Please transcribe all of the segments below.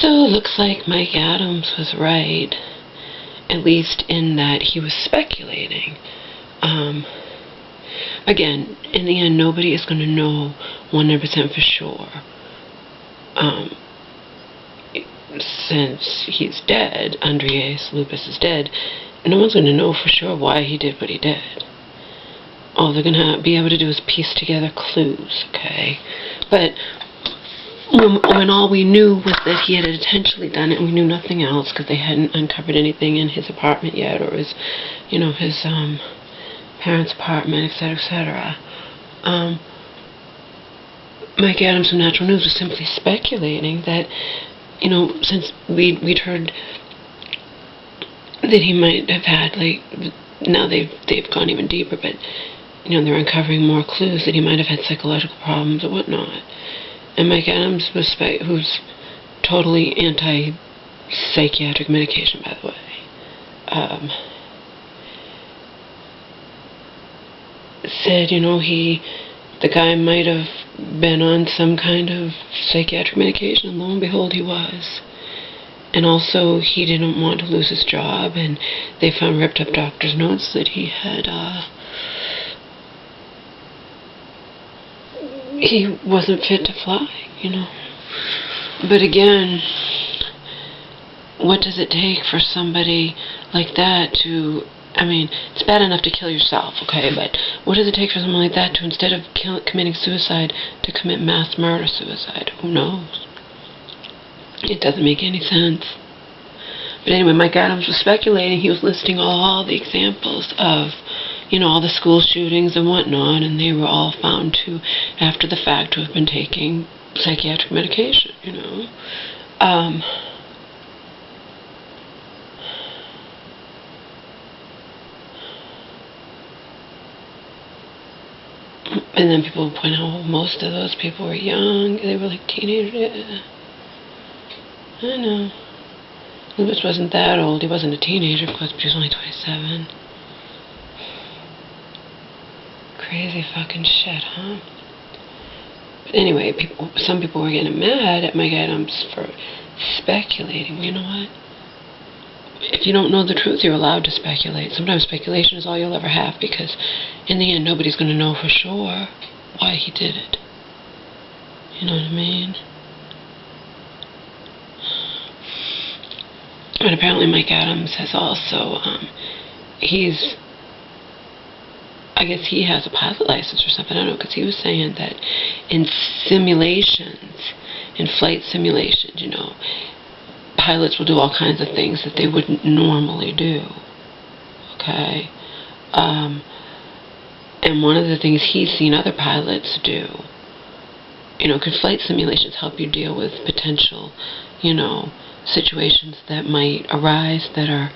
So it looks like Mike Adams was right, at least in that he was speculating. Again, in the end, nobody is going to know 100% for sure. Since he's dead, Andreas Lupus is dead, no one's going to know for sure why he did what he did. All they're going to be able to do is piece together clues, okay? But when all we knew was that he had intentionally done it, and we knew nothing else because they hadn't uncovered anything in his apartment yet, or his, his parents' apartment, etc., etc. Mike Adams from Natural News was simply speculating that, since we'd heard that he might have had, now they've gone even deeper, but they're uncovering more clues that he might have had psychological problems or whatnot. And Mike Adams who's totally anti-psychiatric medication, by the way, said, the guy might have been on some kind of psychiatric medication, and lo and behold, he was. And also, he didn't want to lose his job, and they found ripped up doctor's notes that he had, he wasn't fit to fly, But again, what does it take for somebody like that to, it's bad enough to kill yourself, okay, but what does it take for someone like that to, instead of committing suicide, to commit mass murder-suicide? Who knows? It doesn't make any sense. But anyway, Mike Adams was speculating. He was listing all the examples of, all the school shootings and whatnot, and they were all found to, after the fact, to have been taking psychiatric medication, And then people point out, well, most of those people were young. They were like teenagers. I know. Lewis wasn't that old. He wasn't a teenager, of course, but he was only 27. Crazy fucking shit, huh? But anyway, some people were getting mad at Mike Adams for speculating. You know what? If you don't know the truth, you're allowed to speculate. Sometimes speculation is all you'll ever have, because in the end, nobody's going to know for sure why he did it. You know what I mean? And apparently Mike Adams has also, I guess he has a pilot license or something, I don't know, because he was saying that in simulations, in flight simulations, pilots will do all kinds of things that they wouldn't normally do, okay? And one of the things he's seen other pilots do, could flight simulations help you deal with potential, situations that might arise that are,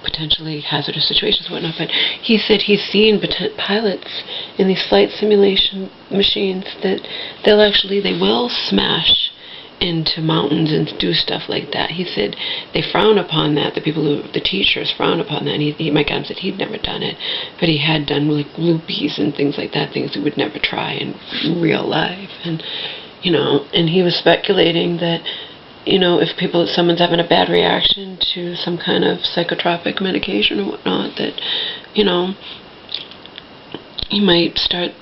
potentially hazardous situations and whatnot. But he said he's seen pilots in these flight simulation machines that they will smash into mountains and do stuff like that. He said they frown upon that. The teachers frown upon that. And Mike Adams said he'd never done it, but he had done loopies and things like that, things he would never try in real life. And and he was speculating that if someone's having a bad reaction to some kind of psychotropic medication or whatnot, that he might start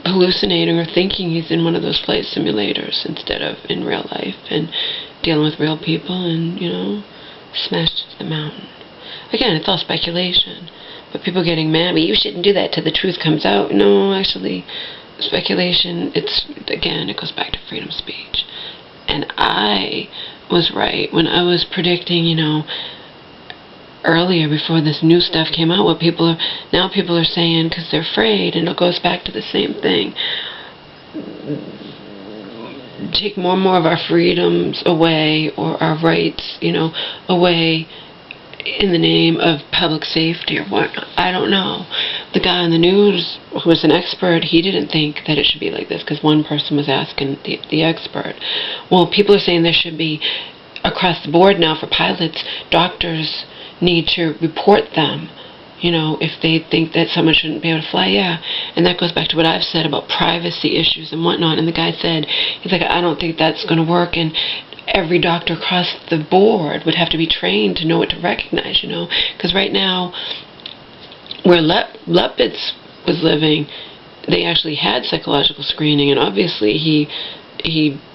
hallucinating or thinking he's in one of those flight simulators instead of in real life and dealing with real people and, smashed into the mountain. Again, it's all speculation. But people getting mad, well, you shouldn't do that till the truth comes out. No, actually, speculation, it goes back to freedom of speech. And I was right when I was predicting, earlier, before this new stuff came out, what people are saying, because they're afraid, and it goes back to the same thing. Take more and more of our freedoms away, or our rights, away in the name of public safety or whatnot. I don't know. The guy on the news who was an expert, he didn't think that it should be like this, because one person was asking the expert. Well, people are saying there should be, across the board now for pilots, doctors need to report them, if they think that someone shouldn't be able to fly. Yeah, and that goes back to what I've said about privacy issues and whatnot. And the guy said, he's like, I don't think that's going to work. And every doctor across the board would have to be trained to know what to recognize, because right now, where Lepitz was living, they actually had psychological screening, and obviously he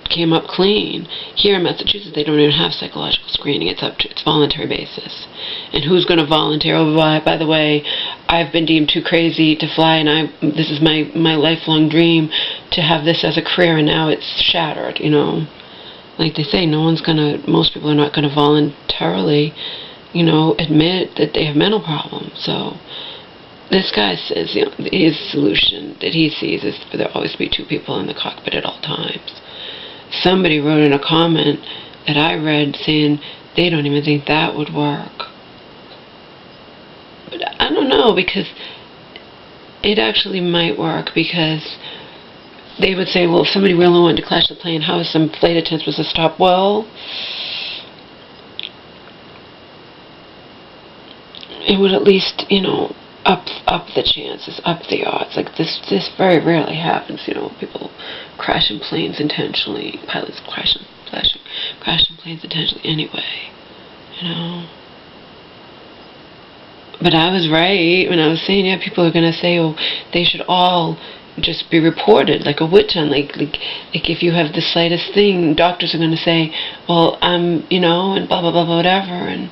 came up clean. Here in Massachusetts, they don't even have psychological screening. It's voluntary basis. And who's going to volunteer? Oh, by the way, I've been deemed too crazy to fly, and this is my lifelong dream to have this as a career, and now it's shattered, Like they say, most people are not going to voluntarily, admit that they have mental problems. So this guy says, his solution that he sees is for there always to be two people in the cockpit at all times. Somebody wrote in a comment that I read saying they don't even think that would work. But I don't know, because it actually might work, because they would say, well, if somebody really wanted to crash the plane, how is some flight attendants supposed to stop? Well, it would at least, up the chances, up the odds. Like this very rarely happens, people crashing planes intentionally, pilots crashing planes intentionally anyway, But I was right when I was saying, people are going to say, oh, they should all just be reported, like a witch hunt, like if you have the slightest thing, doctors are going to say, well, and blah, blah, blah, whatever, and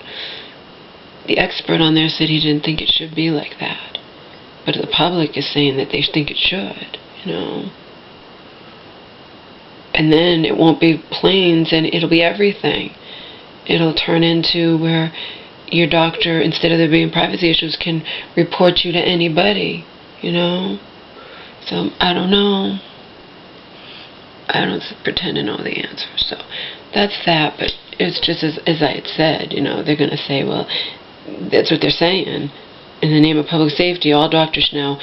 the expert on there said he didn't think it should be like that. But the public is saying that they think it should, And then it won't be planes, and it'll be everything. It'll turn into where your doctor, instead of there being privacy issues, can report you to anybody, So, I don't know. I don't pretend to know the answer. So, that's that, but it's just as I had said, they're going to say, well, that's what they're saying. In the name of public safety, all doctors now,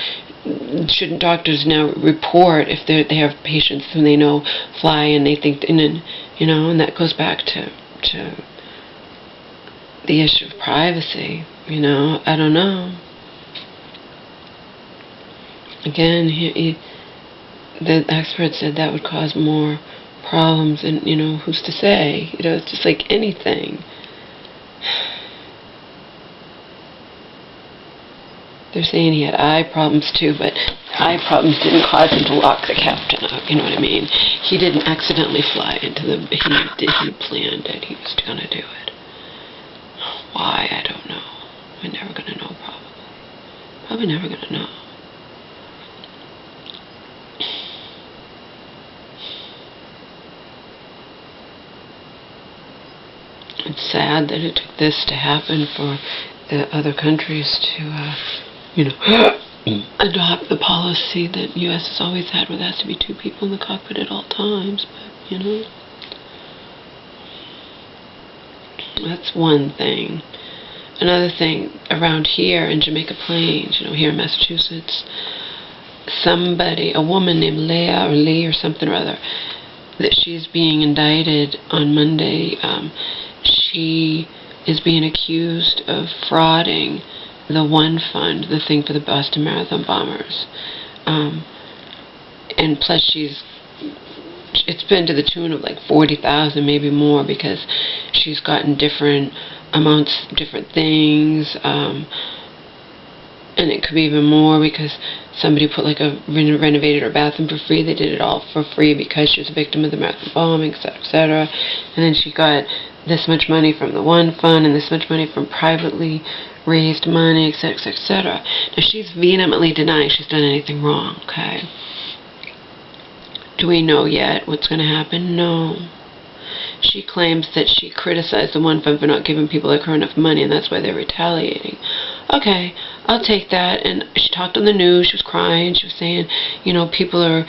shouldn't doctors now report if they have patients whom they know fly and they think, and that goes back to the issue of privacy, I don't know. Again, the expert said that would cause more problems, and, who's to say? It's just like anything. They're saying he had eye problems too, but eye problems didn't cause him to lock the captain up, you know what I mean? He didn't accidentally fly into he planned it, he was going to do it. Why, I don't know. We're never going to know, probably. Probably never going to know. It's sad that it took this to happen for the other countries to, adopt the policy that U.S. has always had, where there has to be two people in the cockpit at all times. But, that's one thing. Another thing, around here in Jamaica Plains, here in Massachusetts, a woman named Leah or Lee or something or other, that she's being indicted on Monday. She is being accused of frauding the One Fund, the thing for the Boston Marathon bombers. And plus it's been to the tune of like $40,000, maybe more, because she's gotten different amounts, different things, and it could be even more because somebody put renovated her bathroom for free. They did it all for free because she was a victim of the marathon bombing, etc., etc. And then she got this much money from the One Fund and this much money from privately raised money, etc., etc. Now, she's vehemently denying she's done anything wrong, okay? Do we know yet what's going to happen? No. She claims that she criticized the One Fund for not giving people like her enough money, and that's why they're retaliating. Okay, I'll take that. And she talked on the news. She was crying. She was saying, people are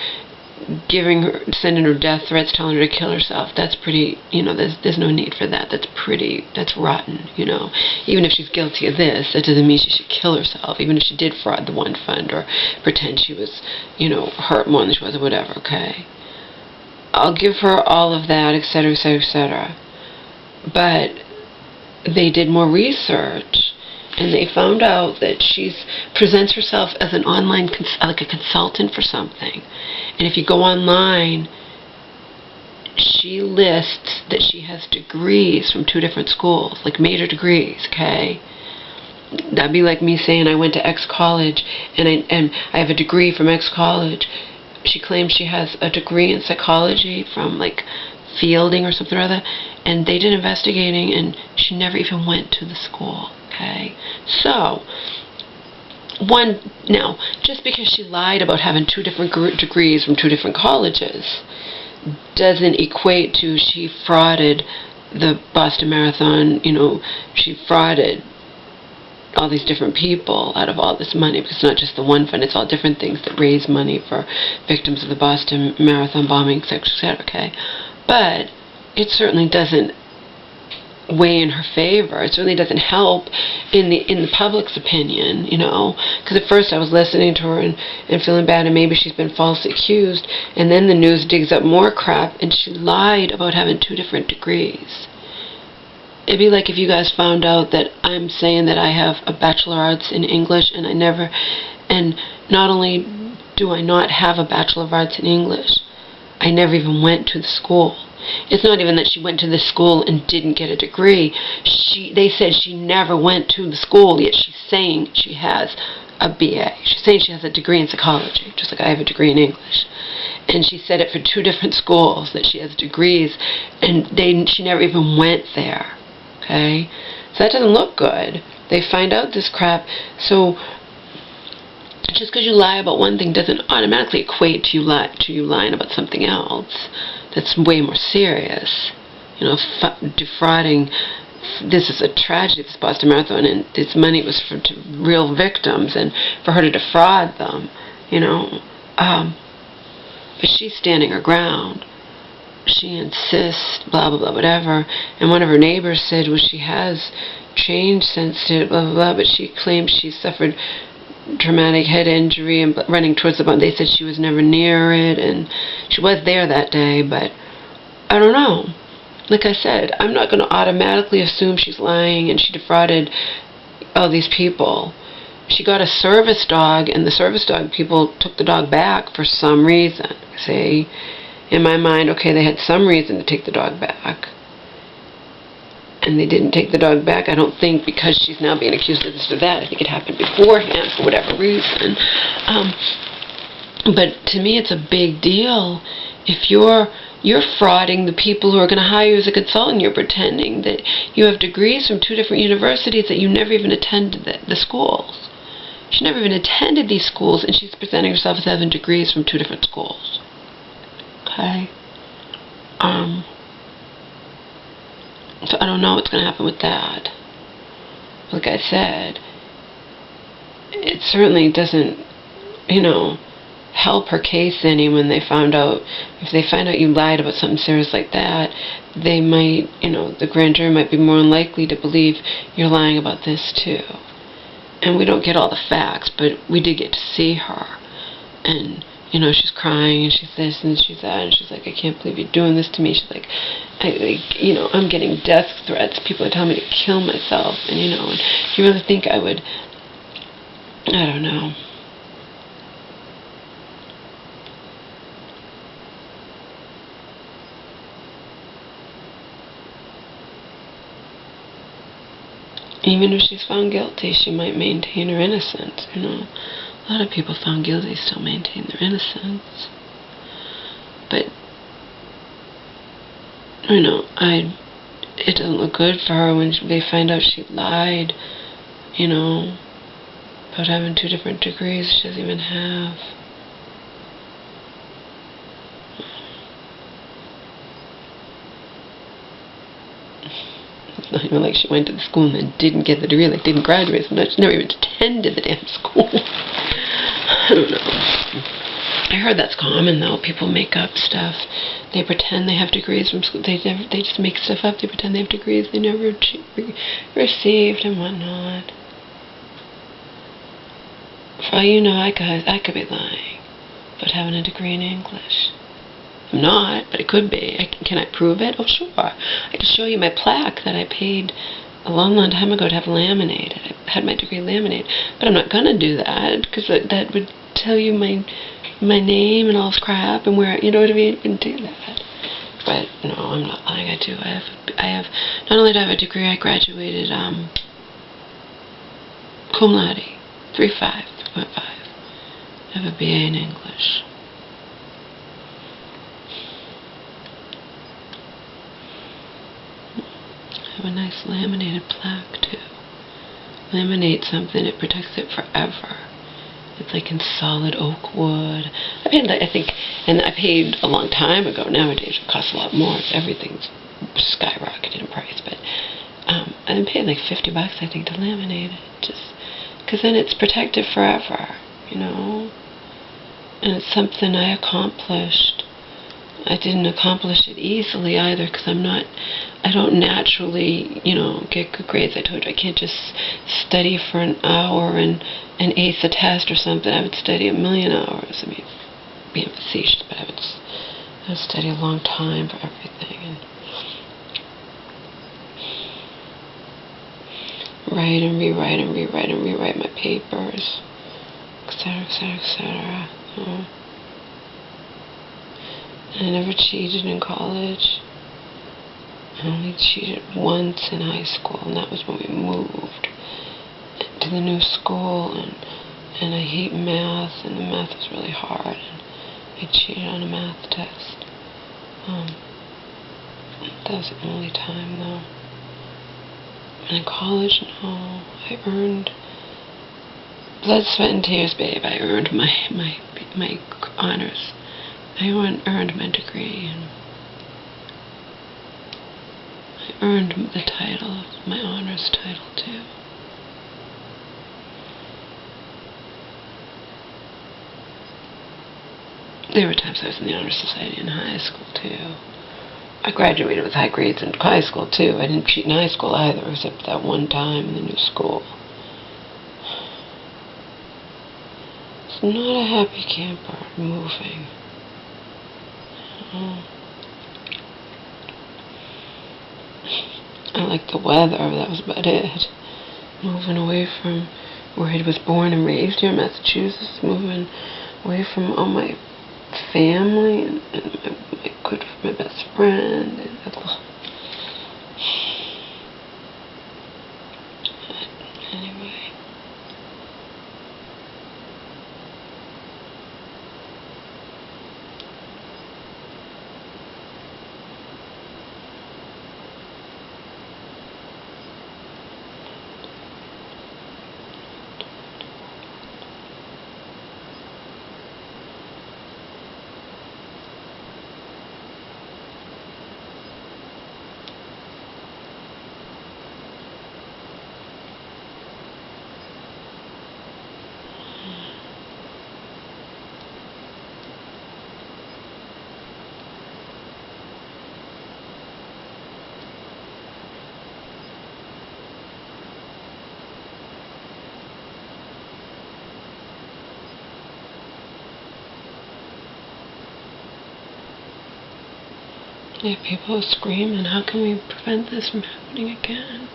sending her death threats, telling her to kill herself. That's pretty, there's no need for that. That's rotten, Even if she's guilty of this, that doesn't mean she should kill herself, even if she did fraud the One Fund or pretend she was, hurt more than she was or whatever, okay? I'll give her all of that, etc., etc., etc. But they did more research, and they found out that she presents herself as an online, like a consultant for something. And if you go online, she lists that she has degrees from 2 different schools, like major degrees, okay? That'd be like me saying I went to X college and I have a degree from X college. She claims she has a degree in psychology from like Fielding or something or other, and they did investigating and she never even went to the school, okay? So, now, just because she lied about having 2 different degrees from 2 different colleges doesn't equate to she frauded the Boston Marathon, she frauded all these different people out of all this money, because it's not just the one fund, it's all different things that raise money for victims of the Boston Marathon bombing, etc., okay? But it certainly doesn't weigh in her favor. It certainly doesn't help in the public's opinion, because at first I was listening to her and feeling bad, and maybe she's been falsely accused, and then the news digs up more crap, and she lied about having 2 different degrees. It'd be like if you guys found out that I'm saying that I have a Bachelor of Arts in English, and not only do I not have a Bachelor of Arts in English, I never even went to the school. It's not even that she went to the school and didn't get a degree. They said she never went to the school, yet she's saying she has a BA. She's saying she has a degree in psychology, just like I have a degree in English. And she said it for 2 different schools, that she has degrees, and she never even went there. Okay? So that doesn't look good. They find out this crap. So just because you lie about one thing doesn't automatically equate to you lying about something else that's way more serious. Defrauding. This is a tragedy, this Boston Marathon, and this money was to real victims, and for her to defraud them, but she's standing her ground. She insists, blah, blah, blah, whatever, and one of her neighbors said, well, she has changed since, blah, blah, blah, but she claims she suffered traumatic head injury and running towards the bottom. They said she was never near it, and she was there that day, but I don't know. Like I said, I'm not going to automatically assume she's lying and she defrauded all these people. She got a service dog, and the service dog people took the dog back for some reason. See, in my mind, okay, they had some reason to take the dog back, and they didn't take the dog back, I don't think, because she's now being accused of this or that. I think it happened beforehand for whatever reason. But to me, it's a big deal. If you're frauding the people who are going to hire you as a consultant, you're pretending that you have degrees from 2 different universities that you never even attended the schools. She never even attended these schools, and she's presenting herself as having degrees from 2 different schools. Okay? So I don't know what's going to happen with that. Like I said, it certainly doesn't, help her case any when they found out. If they find out you lied about something serious like that, they might, the grand jury might be more likely to believe you're lying about this too. And we don't get all the facts, but we did get to see her. And she's crying, and she's this, and she's that, and she's like, I can't believe you're doing this to me. She's like, I'm getting death threats. People are telling me to kill myself, and, and do you really think I would, I don't know. Even if she's found guilty, she might maintain her innocence, A lot of people found guilty still maintain their innocence. But, it doesn't look good for her when they find out she lied, about having 2 different degrees she doesn't even have. It's not even like she went to the school and then didn't get the degree, like didn't graduate. So she never even attended the damn school. I don't know. I heard that's common though. People make up stuff. They pretend they have degrees from school. They just make stuff up. They pretend they have degrees they never received and whatnot. For all you know, I could be lying about having a degree in English. I'm not, but it could be. Can I prove it? Oh, sure. I can show you my plaque that I paid a long, long time ago to have laminated. I had my degree laminated. But I'm not going to do that, because that would tell you my name and all this crap and where, you know what I mean? I wouldn't do that. But no, I'm not lying. I do. I have. Not only do I have a degree, I graduated cum laude, 3.5. I have a BA in English. I have a nice laminated plaque too. Laminate something, it protects it forever. It's like in solid oak wood. I paid a long time ago. Nowadays it costs a lot more. Everything's skyrocketed in price. But I paid like $50, I think, to laminate it. Just because then it's protected forever, you know. And it's something I accomplished. I didn't accomplish it easily either, because I don't naturally, get good grades. I told you, I can't just study for an hour and ace a test or something. I would study a million hours. I mean, being facetious, but I would study a long time for everything. And write and rewrite and rewrite and rewrite my papers, etc., etc., etc. I never cheated in college. I only cheated once in high school, and that was when we moved to the new school, and I hate math, and the math was really hard, and I cheated on a math test. That was the only time, though. And in college, no, I earned blood, sweat, and tears, babe. I earned my honors. I earned my degree, and I earned the title, my honors title, too. There were times I was in the honor society in high school, too. I graduated with high grades in high school, too. I didn't cheat in high school either, except that one time in the new school. It's not a happy camper, moving. I liked the weather, that was about it. Moving away from where I was born and raised here in Massachusetts, moving away from all my family and my best friend. And anyway. Yeah, people are screaming, how can we prevent this from happening again?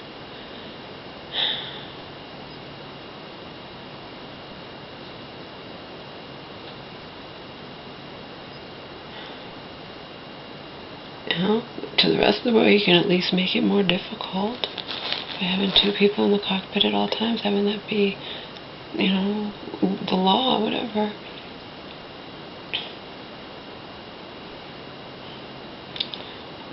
To the rest of the world, you can at least make it more difficult by having two people in the cockpit at all times, having that be, the law, whatever.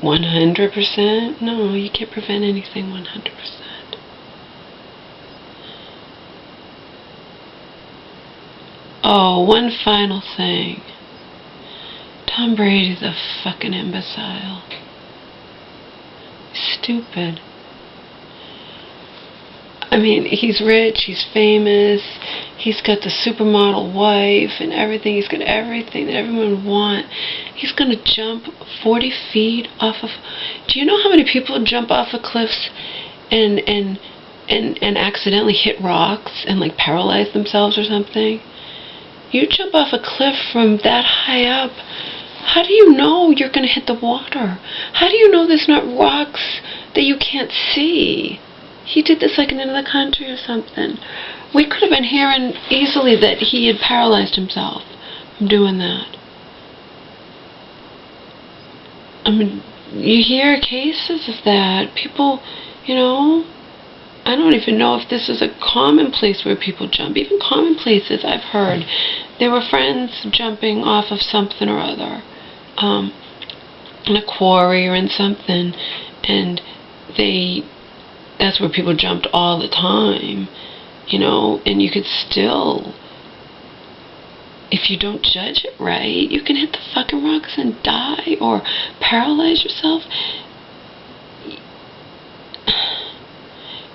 %? No, you can't prevent anything 100%. Oh, one final thing. Tom Brady's a fucking imbecile. Stupid. I mean, he's rich, he's famous, he's got the supermodel wife and everything. He's got everything that everyone would want. He's going to jump 40 feet off of... Do you know how many people jump off of cliffs and accidentally hit rocks and like paralyze themselves or something? You jump off a cliff from that high up, how do you know you're going to hit the water? How do you know there's not rocks that you can't see? He did this like in another country or something. We could have been hearing easily that he had paralyzed himself from doing that. I mean, you hear cases of that. People, you know, I don't even know if this is a common place where people jump. Even common places, I've heard. There were friends jumping off of something or other, in a quarry or in something, and that's where people jumped all the time, you know, and you could still, if you don't judge it right, you can hit the fucking rocks and die or paralyze yourself.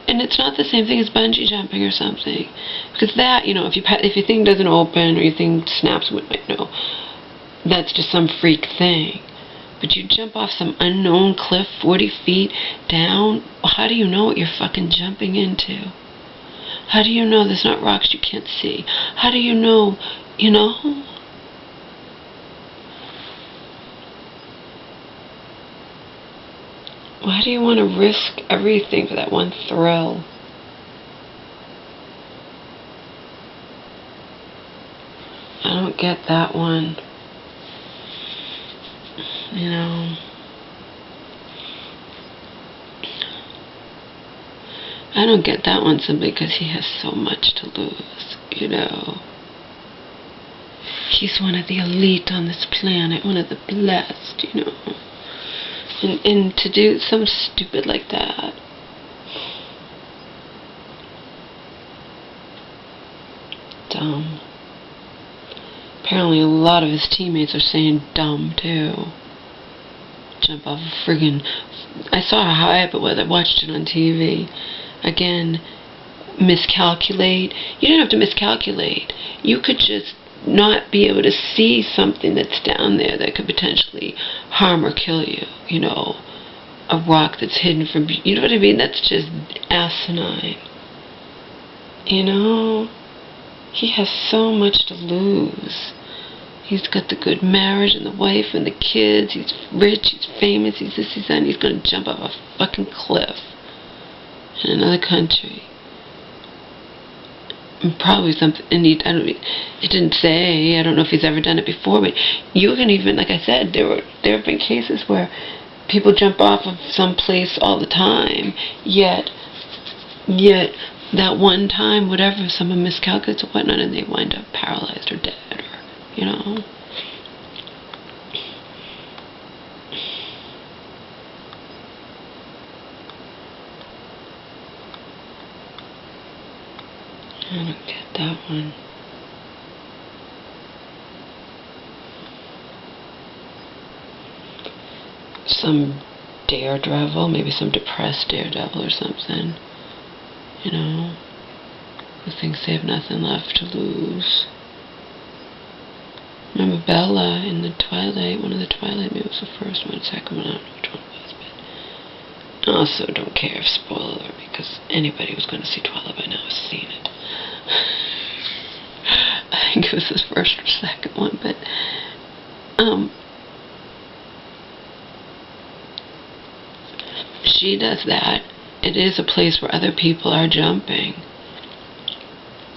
And it's not the same thing as bungee jumping or something, because that, you know, if your thing doesn't open or your thing snaps, you know, that's just some freak thing. But you jump off some unknown cliff 40 feet down, how do you know what you're fucking jumping into? How do you know there's not rocks you can't see? How do you know, you know? Why do you want to risk everything for that one thrill? I don't get that one. You know, I don't get that one simply because he has so much to lose, you know. He's one of the elite on this planet, one of the blessed, you know. And to do something stupid like that. Dumb. Apparently a lot of his teammates are saying dumb too. Jump off a friggin'... I saw how high up it was. I watched it on TV. Again, miscalculate. You didn't have to miscalculate. You could just not be able to see something that's down there that could potentially harm or kill you. You know, a rock that's hidden from you. You know what I mean? That's just asinine. You know, he has so much to lose. He's got the good marriage and the wife and the kids. He's rich, he's famous, he's this, he's that, and he's going to jump off a fucking cliff in another country. And probably something, and it didn't say, I don't know if he's ever done it before, but you can even, like I said, there have been cases where people jump off of some place all the time, yet that one time, whatever, someone miscalculates or whatnot, and they wind up paralyzed or dead, or, you know. I don't get that one. Some daredevil, maybe some depressed daredevil or something, you know, who thinks they have nothing left to lose. Remember Bella in the Twilight, one of the Twilight, maybe it was the first one, second one, I don't know which one it was, but I also don't care if spoiler, because anybody who's going to see Twilight by now has seen it. I think it was the first or second one, but she does that. It is a place where other people are jumping.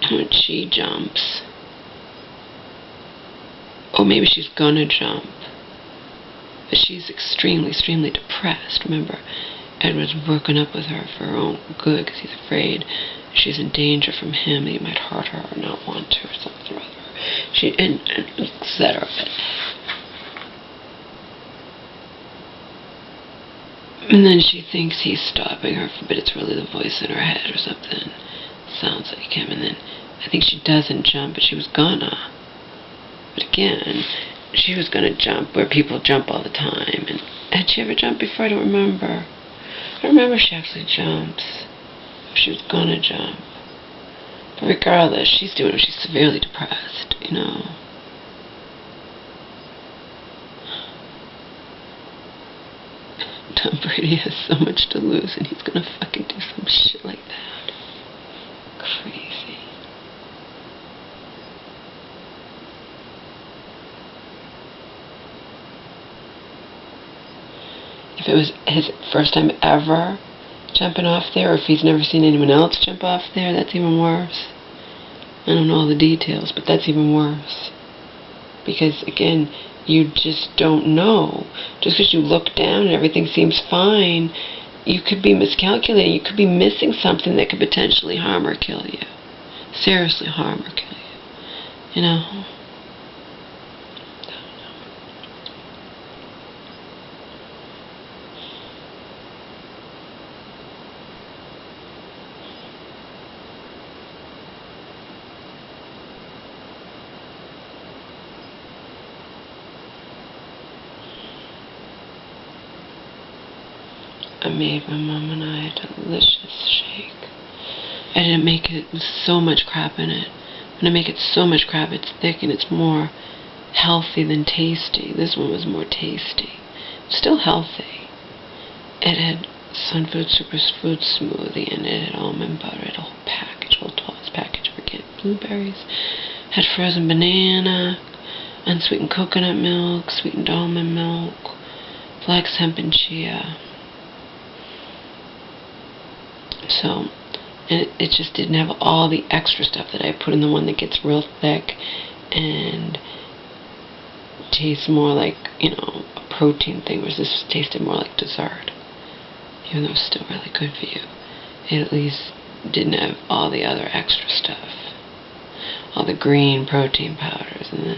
When she jumps, or maybe she's gonna jump, but she's extremely, extremely depressed. Remember, Edward's working up with her for her own good because he's afraid she's in danger from him, that he might hurt her or not want to or something or other. And etc. And then she thinks he's stopping her, but it's really the voice in her head or something. Sounds like him. And then I think she doesn't jump, but she was gonna. But again, she was gonna jump where people jump all the time. And had she ever jumped before? I don't remember. I don't remember if she actually jumps. If she was gonna jump. But regardless, she's doing it. She's severely depressed, you know. Tom Brady has so much to lose, and he's gonna fucking do some shit like that. Crazy. If it was his first time ever jumping off there, or if he's never seen anyone else jump off there, that's even worse. I don't know all the details, but that's even worse. Because, again, you just don't know. Just because you look down and everything seems fine, you could be miscalculating. You could be missing something that could potentially harm or kill you. Seriously harm or kill you. You know? I made my mom and I a delicious shake. I didn't make it with so much crap in it. When I make it so much crap, it's thick and it's more healthy than tasty. This one was more tasty. Still healthy. It had Sunfood Superfood smoothie in it. It had almond butter. It had a whole package, a whole 12-ounce package of organic blueberries. Had frozen banana, unsweetened coconut milk, sweetened almond milk, flax, hemp, and chia. So, and it just didn't have all the extra stuff that I put in the one that gets real thick and tastes more like, you know, a protein thing, whereas this tasted more like dessert. Even though it was still really good for you. It at least didn't have all the other extra stuff. All the green protein powders and the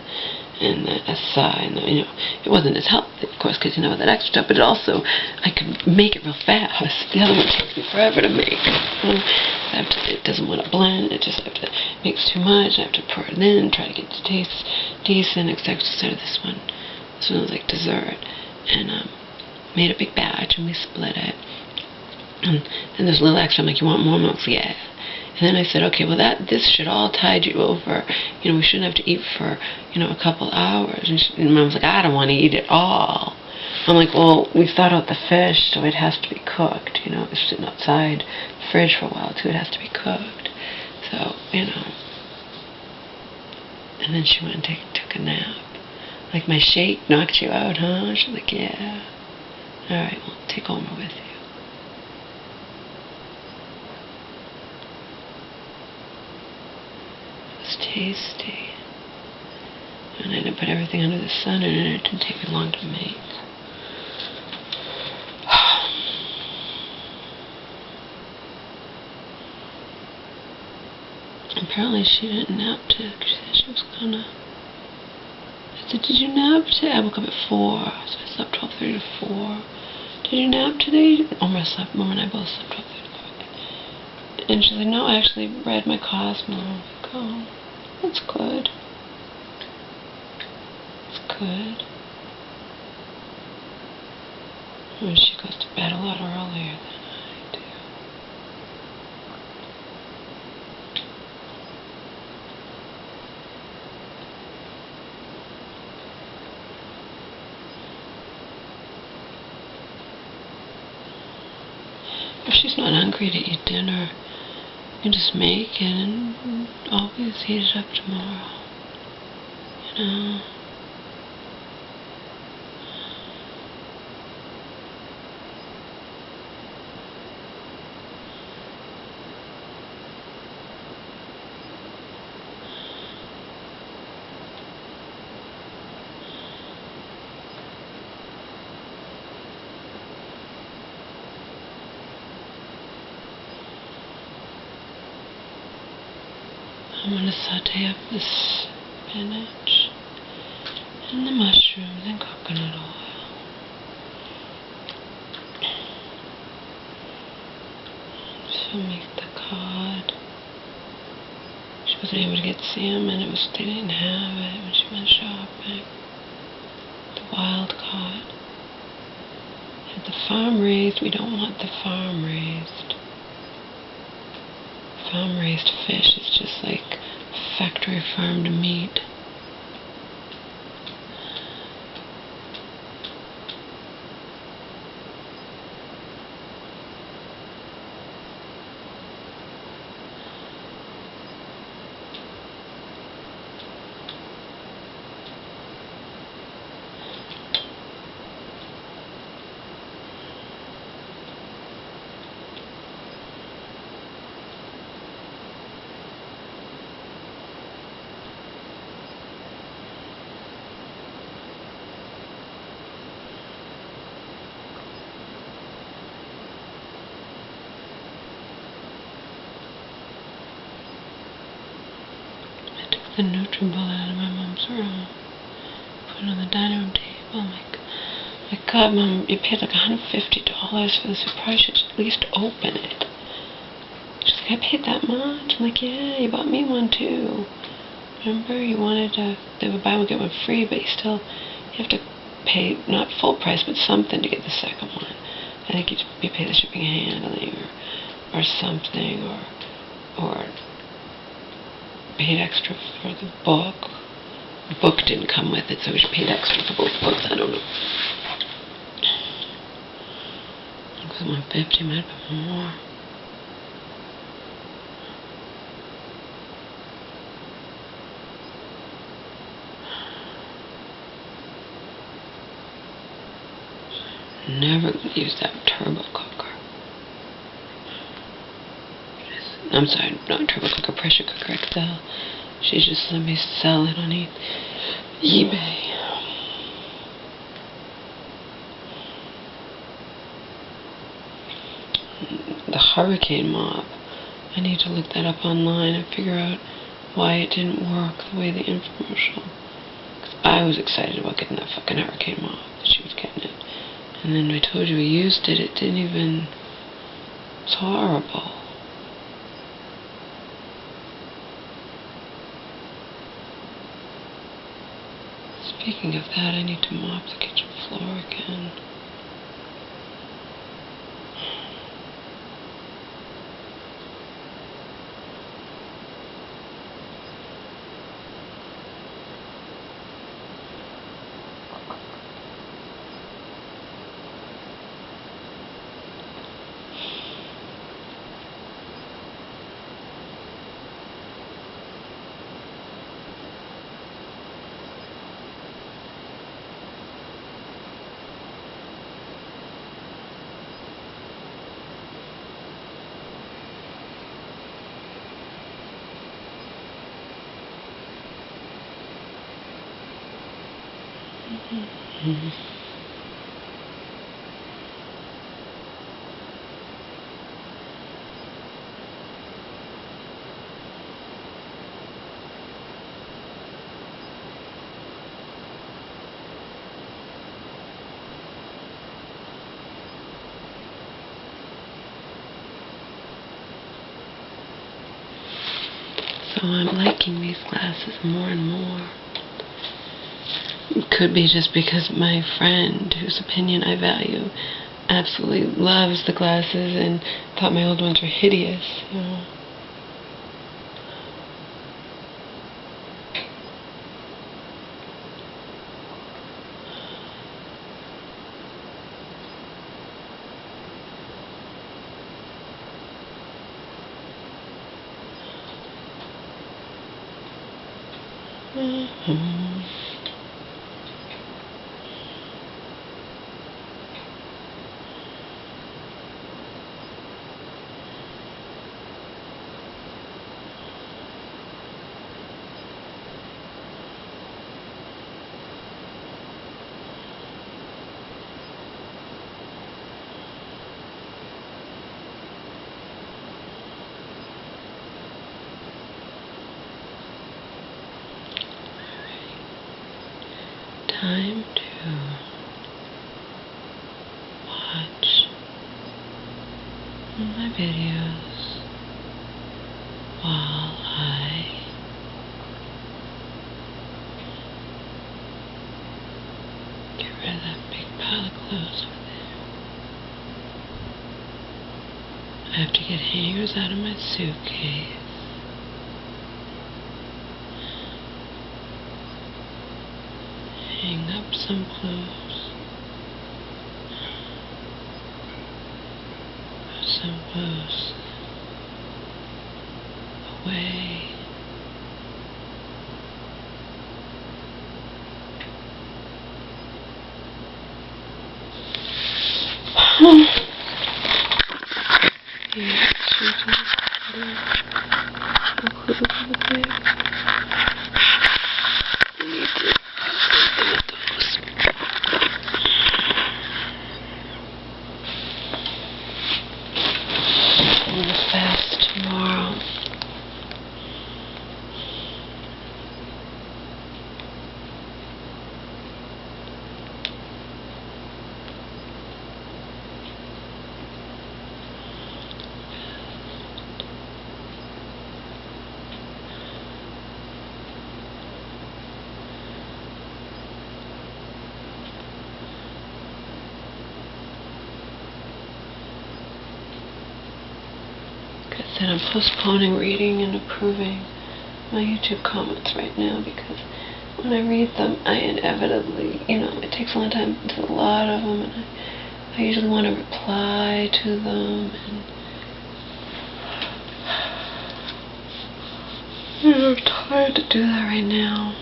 acai, and the, you know, it wasn't as healthy, of course, because you know that extra stuff. But it also, I could make it real fast. The other one takes me forever to make. It doesn't want to blend. It just have to mix too much. I have to pour it in, try to get it to taste decent, etc. This one was like dessert, and made a big batch, and we split it. And then there's a little extra. I'm like, you want more milk? Yeah. And then I said, okay, well, this should all tide you over. You know, we shouldn't have to eat for, you know, a couple hours. And Mom was like, I don't want to eat it all. I'm like, well, we thought out the fish, so it has to be cooked. You know, it's sitting outside the fridge for a while, too. It has to be cooked. So, you know. And then she went and took a nap. Like, my shake knocked you out, huh? She's like, yeah. All right, well, take Homer with you. Tasty. And I didn't put everything under the sun in it. It didn't take me long to make. Apparently she didn't nap today. She said she was gonna. I said, did you nap today? I woke up at 4. So I slept 12:30 to 4. Did you nap today? Mom and I both slept 12:30 to 4. And she said, no, I actually read my Cosmo. I was like, oh. That's good. It's good. And she goes to bed a lot earlier than I do. If she's not hungry to eat dinner, you can just make it and always heat it up tomorrow. You know? I'm going to saute up the spinach and the mushrooms and coconut oil. So make the cod. She wasn't able to get salmon. They didn't have it when she went shopping. The wild cod. And the farm raised, we don't want the farm raised. Farm raised fish is just like factory farmed meat. the Nutribullet out of my mom's room. Put it on the dining room table. I'm like, my God, Mom, you paid like $150 for this. You probably should at least open it. She's like, I paid that much? I'm like, yeah, you bought me one too. Remember, you wanted to, they would buy one, get one free, but you have to pay, not full price, but something to get the second one. I think you pay the shipping and handling or something, or paid extra for the book. The book didn't come with it, so we paid extra for both books. I don't know. It was $150, might have been more. Never gonna use that turbo cooker. I'm sorry, not turbo cooker, pressure cooker XL. She just let me sell it on eBay. The hurricane mop. I need to look that up online and figure out why it didn't work the way the infomercial. Because I was excited about getting that fucking hurricane mop. She was getting it. And then I told you we used it. It didn't even... It's horrible. Speaking of that, I need to mop the kitchen floor again. So I'm liking these glasses more and more. It could be just because my friend, whose opinion I value, absolutely loves the glasses and thought my old ones were hideous, you know. Time to watch my videos while I get rid of that big pile of clothes over there. I have to get hangers out of my suitcase. Hang up some clothes. Put some clothes away. Fast tomorrow. Like I said, I'm postponing reading and approving my YouTube comments right now because when I read them, I inevitably, it takes a long time. There's a lot of them, and I usually want to reply to them, and I'm tired to do that right now.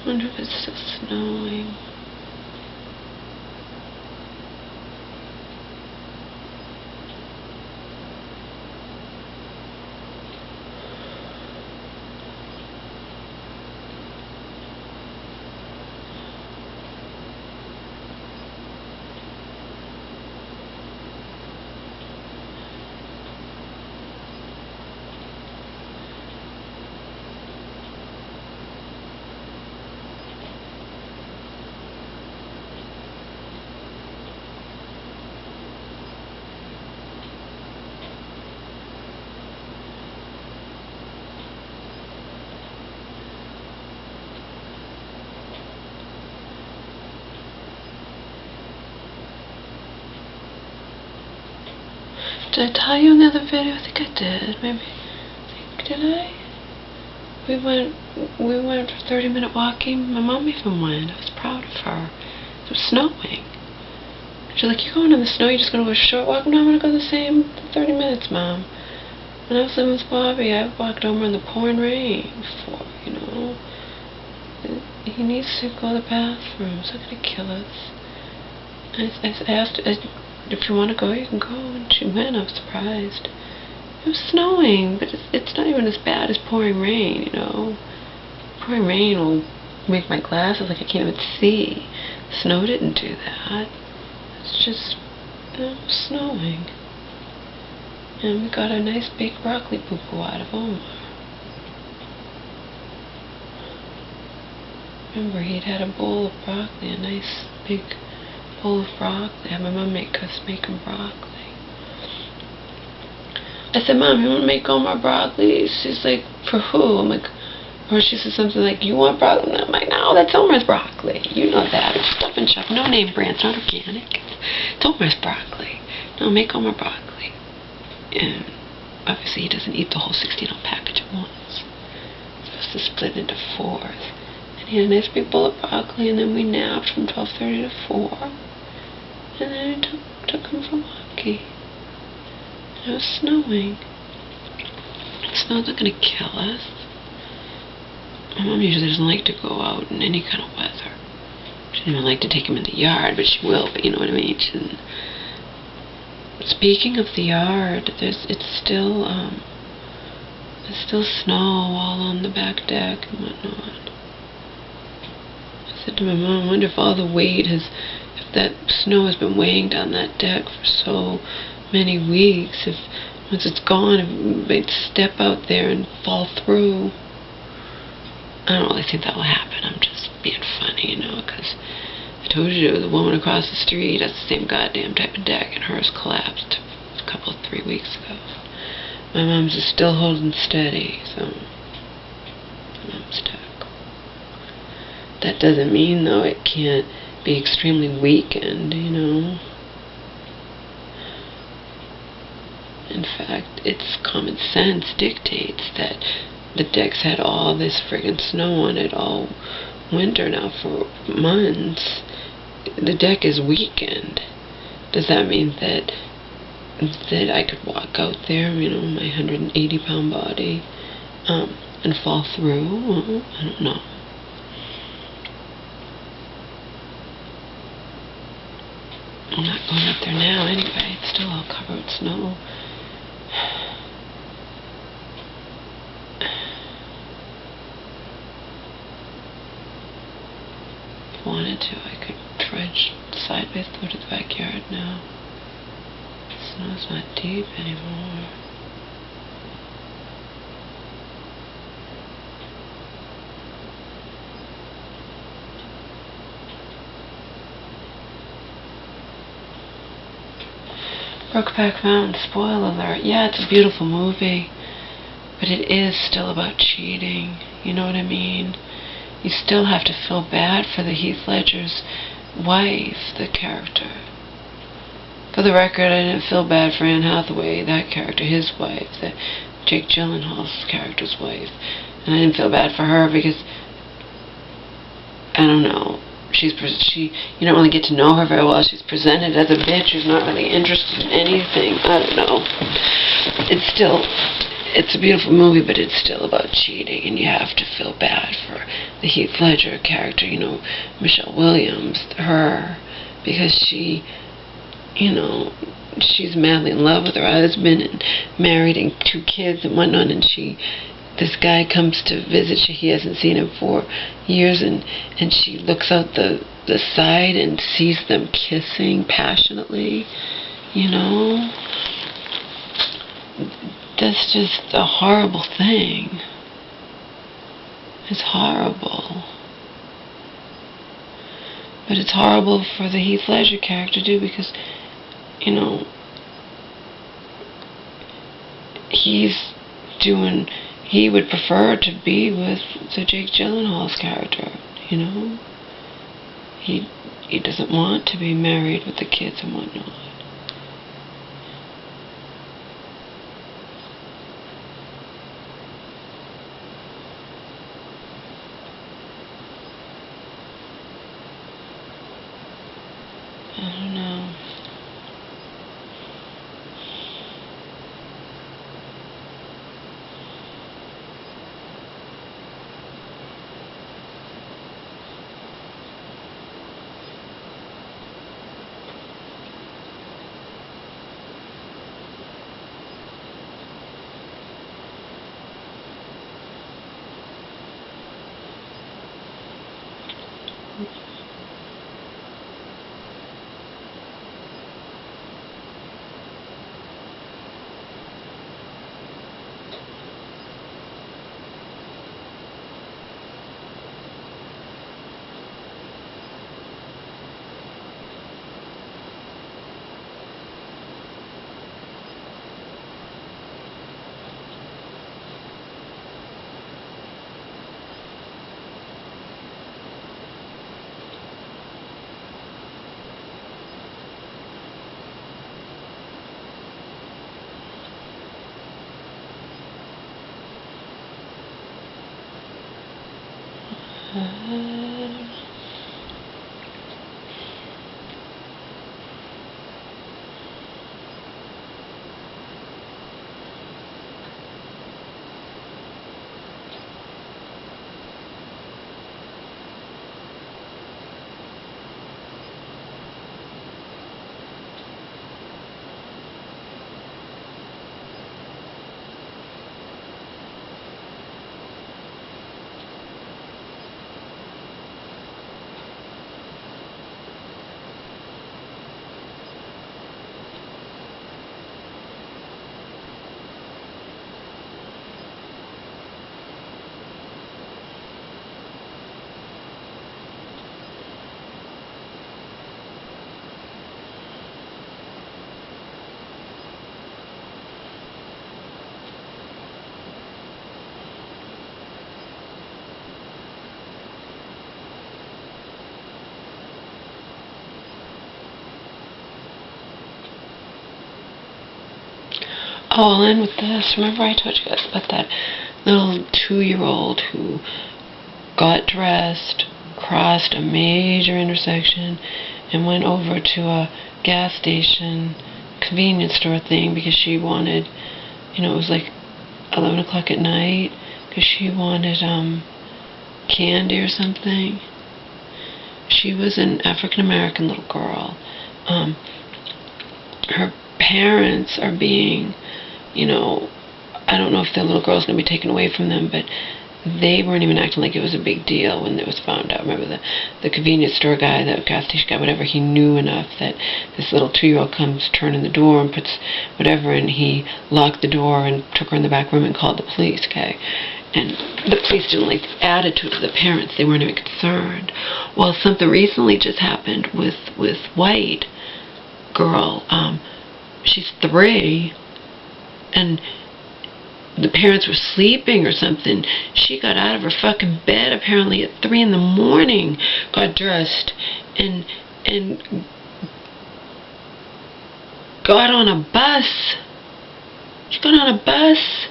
I wonder if it's still snowing. Did I tell you in the other video? I think I did. Maybe. Did I? We went for 30-minute walking. My mom even went. I was proud of her. It was snowing. She's like, "You're going in the snow? You're just going to go a short walk?" "No, I'm going to go the same 30 minutes, Mom." When I was living with Bobby, I walked over in the pouring rain before, He needs to go to the bathroom. It's not going to kill us. I asked her, "If you want to go, you can go." And she went. I was surprised. It was snowing, but it's not even as bad as pouring rain, Pouring rain will make my glasses like I can't even see. Snow didn't do that. It's just snowing. And we got a nice big broccoli poo-poo out of Omar. Remember, he'd had a bowl of broccoli, a nice big bowl of broccoli. I had my mom make him broccoli. I said, "Mom, you want to make Omar broccoli?" She's like, "For who?" I'm like, or she said something like, "You want broccoli?" I'm like, "No, that's Omar's broccoli. You know that. It's Stop and Shop. No name brand. It's not organic. It's Omar's broccoli. No, make Omar broccoli." And obviously he doesn't eat the whole 16-ounce package at once. He's supposed to split into 4s. And he had a nice big bowl of broccoli, and then we napped from 12:30 to 4. And then I took him for walking. And it was snowing. Snow's not going to kill us. My mom usually doesn't like to go out in any kind of weather. She doesn't even like to take him in the yard, but she will, but you know what I mean? Speaking of the yard, it's still snow all on the back deck and whatnot. I said to my mom, I wonder if all the weight if that snow has been weighing down that deck for so many weeks, if once it's gone, if they'd step out there and fall through. I don't really think that will happen. I'm just being funny, because I told you the woman across the street has the same goddamn type of deck, and hers collapsed a 3 weeks ago. My mom's is still holding steady, so my mom's stuck. That doesn't mean, though, it can't be extremely weakened, In fact, its common sense dictates that the deck's had all this friggin' snow on it all winter now for months. The deck is weakened. Does that mean that I could walk out there, my 180-pound body, and fall through? Well, I don't know. I'm not going up there now anyway. It's still all covered with snow. If I wanted to, I could trudge sideways through to the backyard now. The snow's not deep anymore. Brokeback Mountain, spoiler alert. Yeah, it's a beautiful movie, but it is still about cheating. You know what I mean? You still have to feel bad for the Heath Ledger's wife, the character. For the record, I didn't feel bad for Anne Hathaway, that character, his wife, that Jake Gyllenhaal's character's wife. And I didn't feel bad for her because, I don't know, you don't really get to know her very well. She's presented as a bitch who's not really interested in anything. I don't know. It's a beautiful movie, but it's still about cheating, and you have to feel bad for the Heath Ledger character, Michelle Williams, her, because she, she's madly in love with her husband and married and 2 kids and whatnot, and this guy comes to visit. He hasn't seen him for years, and she looks out the side and sees them kissing passionately, That's just a horrible thing. It's horrible. But it's horrible for the Heath Ledger character too, because, he would prefer to be with the Jake Gyllenhaal's character, He doesn't want to be married with the kids and whatnot. I don't know. Oh, I'll end with this. Remember I told you guys about that little 2-year-old who got dressed, crossed a major intersection, and went over to a gas station, convenience store thing, because she wanted, it was like 11 o'clock at night, because she wanted candy or something. She was an African-American little girl. Her parents are being, I don't know if the little girl's going to be taken away from them, but they weren't even acting like it was a big deal when it was found out. Remember the convenience store guy, the gas station guy, whatever, he knew enough that this little 2-year-old comes turning the door and puts whatever, and he locked the door and took her in the back room and called the police, okay? And the police didn't like the attitude of the parents. They weren't even concerned. Well, something recently just happened with White girl. She's 3, and the parents were sleeping or something. She got out of her fucking bed apparently at 3 in the morning, got dressed, and got on a bus. She got on a bus.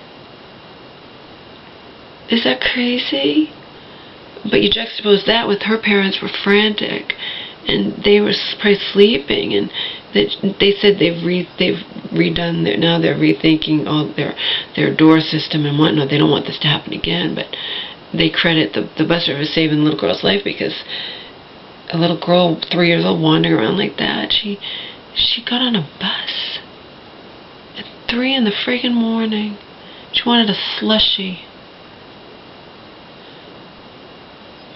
Is that crazy? But you juxtapose that with her parents were frantic, and they were probably sleeping, and they said they've redone now they're rethinking all their door system and whatnot. They don't want this to happen again, but they credit the bus driver saving the little girl's life, because a little girl 3 years old wandering around like that, she got on a bus at 3 in the friggin' morning. She wanted a slushie.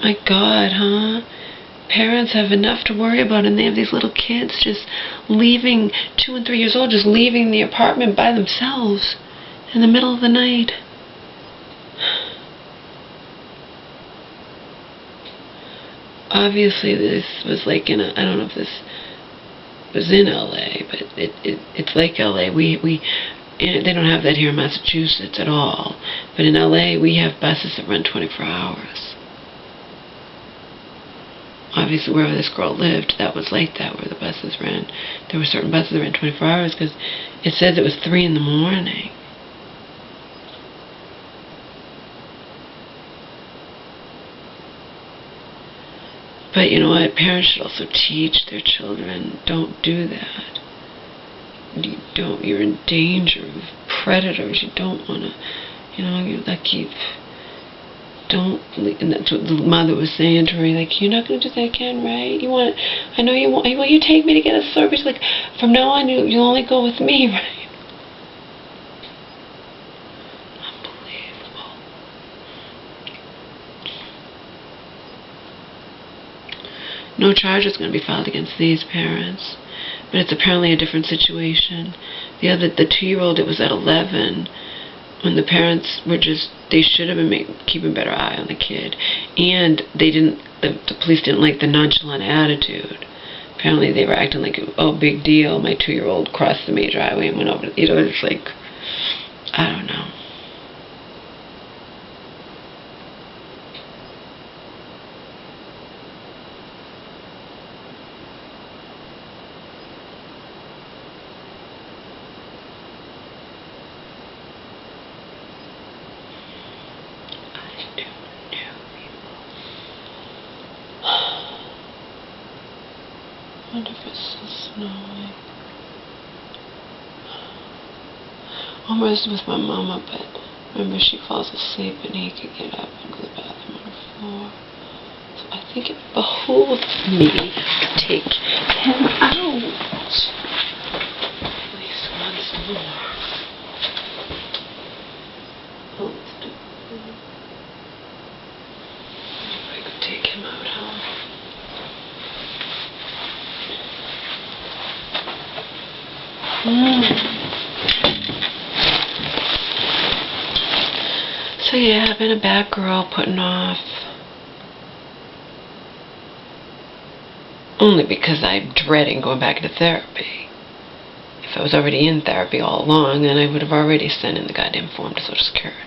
My God, huh? Parents have enough to worry about, and they have these little kids just leaving, 2 and 3 years old, just leaving the apartment by themselves in the middle of the night. Obviously, this was like I don't know if this was in LA, but it's like LA. They don't have that here in Massachusetts at all. But in LA, we have buses that run 24 hours. Obviously, wherever this girl lived, that was like that, where the buses ran. There were certain buses that ran 24 hours, because it says it was 3 in the morning. But you know what? Parents should also teach their children, don't do that. You're in danger of predators. You don't want to, you're lucky. And that's what the mother was saying to her, like, you're not going to do that again, right? I know you want, will you take me to get a Slurpee? She's like, from now on, you'll only go with me, right? Unbelievable. No charge is going to be filed against these parents, but it's apparently a different situation. The 2-year-old, it was at 11, when the parents were they should have been keeping a better eye on the kid, and the police didn't like the nonchalant attitude. Apparently they were acting like, oh, big deal, my 2-year-old crossed the major highway and went over, it's like, I don't know. I wonder if it's still snowing. Almost with my mama, but remember, she falls asleep and he could get up and go to the bathroom on the floor. So I think it behooves me to take him out at least once more. Oh, let's do it. If I could take him out, huh? So yeah, I've been a bad girl, putting off. Only because I'm dreading going back into therapy. If I was already in therapy all along, then I would have already sent in the goddamn form to Social Security.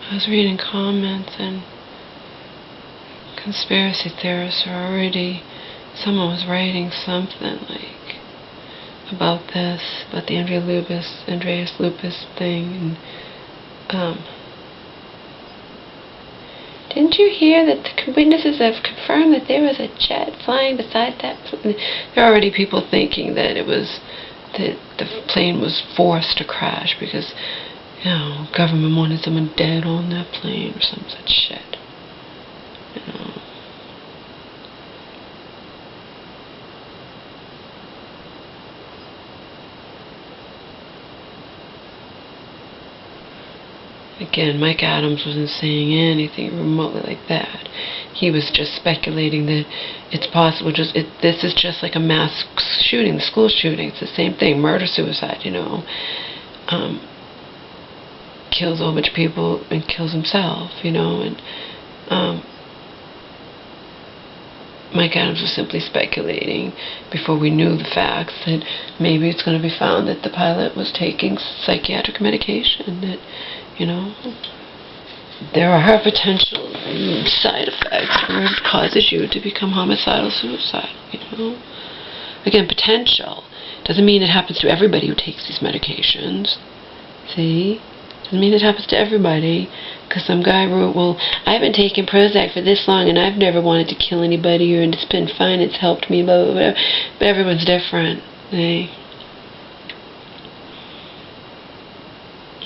I was reading comments, and conspiracy theorists are already, someone was writing something like about this, about the Andreas Lupus thing, and didn't you hear that the witnesses have confirmed that there was a jet flying beside that plane? There are already people thinking that it was, that the plane was forced to crash because, you know, government wanted someone dead on that plane or some such shit. You know. Again, Mike Adams wasn't saying anything remotely like that. He was just speculating that it's possible. This is just like a mass shooting, the school shooting. It's the same thing, murder-suicide, you know. Kills a whole bunch of people and kills himself, you know. And Mike Adams was simply speculating before we knew the facts that maybe it's going to be found that the pilot was taking psychiatric medication, that, you know, there are potential side effects where it causes you to become homicidal, suicidal, you know. Again, potential. Doesn't mean it happens to everybody who takes these medications. See? Doesn't mean it happens to everybody. Because some guy wrote, well, I've been taking Prozac for this long and I've never wanted to kill anybody, or it's been fine, it's helped me, blah, blah, blah. But everyone's different. See?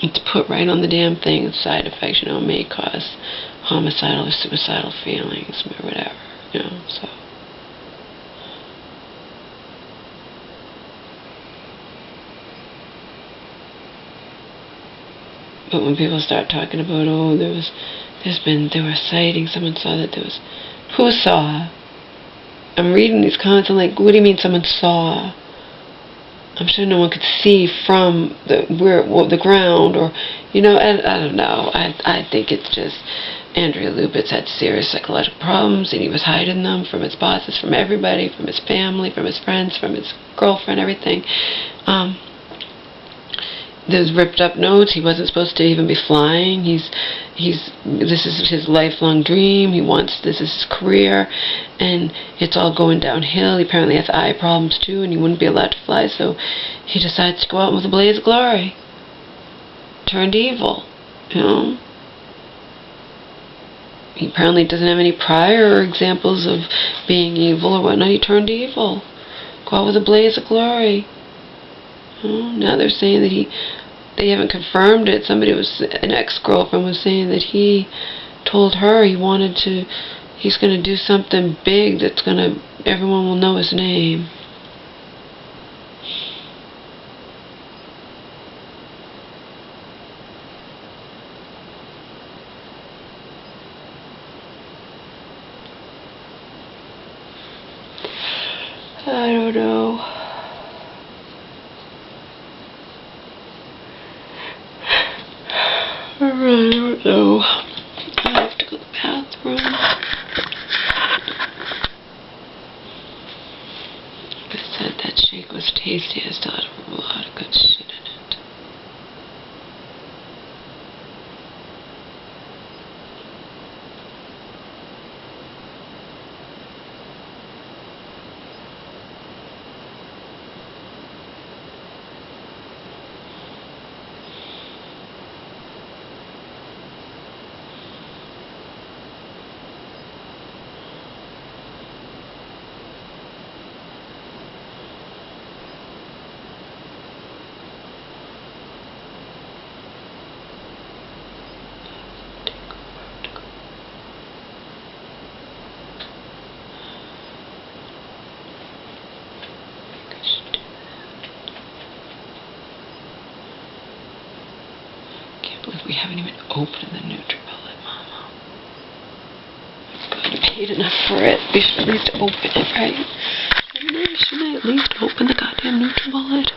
It's put right on the damn thing, side effects, you know, may cause homicidal or suicidal feelings, or whatever, you know, so. But when people start talking about, oh, there were sightings, someone saw that there was, who saw? I'm reading these comments, I'm like, what do you mean someone saw? I'm sure no one could see from the ground, or, you know, I don't know. I think it's just Andrea Lupus had serious psychological problems, and he was hiding them from his bosses, from everybody, from his family, from his friends, from his girlfriend, everything. There's ripped up notes. He wasn't supposed to even be flying. This is his lifelong dream. This is his career, and it's all going downhill. He apparently has eye problems too, and he wouldn't be allowed to fly, so he decides to go out with a blaze of glory. Turned evil, you know. He apparently doesn't have any prior examples of being evil or whatnot. He turned evil. Go out with a blaze of glory. Now they're saying that they haven't confirmed it. An ex-girlfriend was saying that he told her he's going to do something big everyone will know his name. I don't know. I really don't know. I have to go to the bathroom. I said that shake was tasty. I still had a lot of good shit in it. We haven't even opened the NutriBullet, Mama. I paid enough for it. We should at least open it, right? Shouldn't I at least open the goddamn NutriBullet?